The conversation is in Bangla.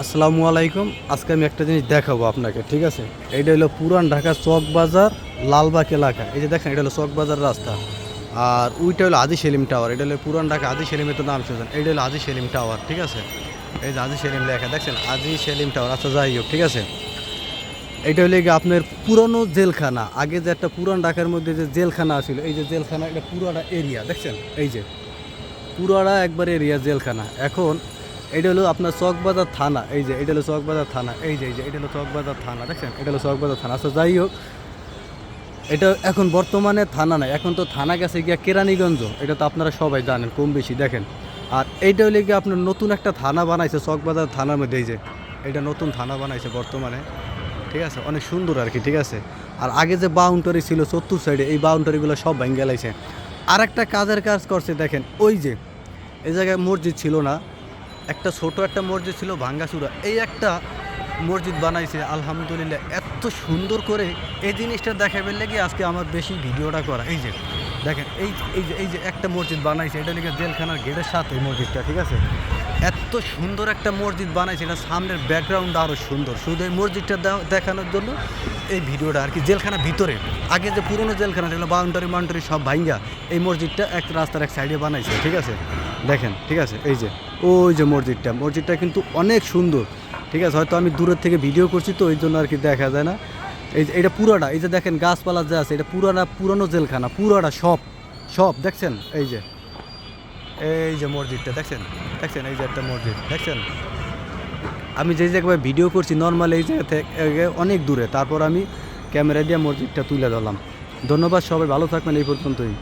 আসসালামু আলাইকুম। আজকে আমি একটা জিনিস দেখাবো আপনাকে, ঠিক আছে? এইটা হলো পুরান ঢাকা চক বাজার, লালবাগ এলাকা। এই যে দেখেন, এটা হলো চক বাজার রাস্তা। আর ওইটা হলো হাজী সেলিম টাওয়ার। এটা হলো পুরান ঢাকা হাজী সেলিমের তো নাম শুনছেন। এইটা হলো হাজী সেলিম টাওয়ার, ঠিক আছে? এই যে হাজী সেলিম লেখা দেখছেন, হাজী সেলিম টাওয়ার। আচ্ছা, যাই হোক, ঠিক আছে। এইটা হলে গিয়ে আপনার পুরনো জেলখানা। আগে যে একটা পুরান ঢাকার মধ্যে যে জেলখানা ছিল, এই যে জেলখানা, এটা পুরোটা এরিয়া দেখছেন। এই যে পুরোটা একবার এরিয়া জেলখানা। এখন এটা হলো আপনার চকবাজার থানা। এই যে এটা হলো চকবাজার থানা। এই যে এটা হলো চকবাজার থানা দেখছেন, এটা হলো চকবাজার থানা। আচ্ছা, যাই হোক, এটা এখন বর্তমানে থানা নাই, এখন তো থানা গেছে গিয়া কেরানীগঞ্জ। এটা তো আপনারা সবাই জানেন কম বেশি, দেখেন। আর এইটা হলে গিয়ে আপনার নতুন একটা থানা বানাইছে চকবাজার থানার মধ্যে। এই যে এটা নতুন থানা বানাইছে বর্তমানে, ঠিক আছে? অনেক সুন্দর আর কি, ঠিক আছে? আর আগে যে বাউন্ডারি ছিল চতুর সাইডে, এই বাউন্ডারিগুলো সব ভেঙে গেলাইছে। আর একটা কাজের কাজ করছে দেখেন, ওই যে এই জায়গায় মসজিদ ছিল না, একটা ছোট একটা মসজিদ ছিল ভাঙ্গাচুরা, এই একটা মসজিদ বানাইছে। আলহামদুলিল্লাহ, এত সুন্দর করে এই জিনিসটা দেখাবার লেগে আজকে আমার বেশি ভিডিওটা করা। এই যে দেখেন, এই যে একটা মসজিদ বানাইছে, এটা লেগে জেলখানার গেটের সাথে এই মসজিদটা, ঠিক আছে? এত সুন্দর একটা মসজিদ বানাইছে, এটা সামনের ব্যাকগ্রাউন্ড আরও সুন্দর। শুধু এই মসজিদটা দেখানোর জন্য এই ভিডিওটা আর কি। জেলখানার ভিতরে আগে যে পুরনো জেলখানা যেগুলো বাউন্ডারি সব ভাঙ্গা, এই মসজিদটা এক রাস্তার এক সাইডে বানাইছে, ঠিক আছে? দেখেন, ঠিক আছে? এই যে ওই যে মসজিদটা কিন্তু অনেক সুন্দর, ঠিক আছে? হয়তো আমি দূরের থেকে ভিডিও করছি তো, ওই জন্য আর কি দেখা যায় না। এই যে এটা পুরাটা, এই যে দেখেন গাছপালা যে আছে, এটা পুরানো জেলখানা, পুরাটা সব দেখছেন। এই যে মসজিদটা দেখছেন, এই যে একটা মসজিদ দেখছেন। আমি যে জায়গায় ভিডিও করছি নর্মাল এই জায়গা থেকে অনেক দূরে, তারপর আমি ক্যামেরা দিয়ে মসজিদটা তুলে ধরলাম। ধন্যবাদ, সবাই ভালো থাকবেন। এই পর্যন্তই।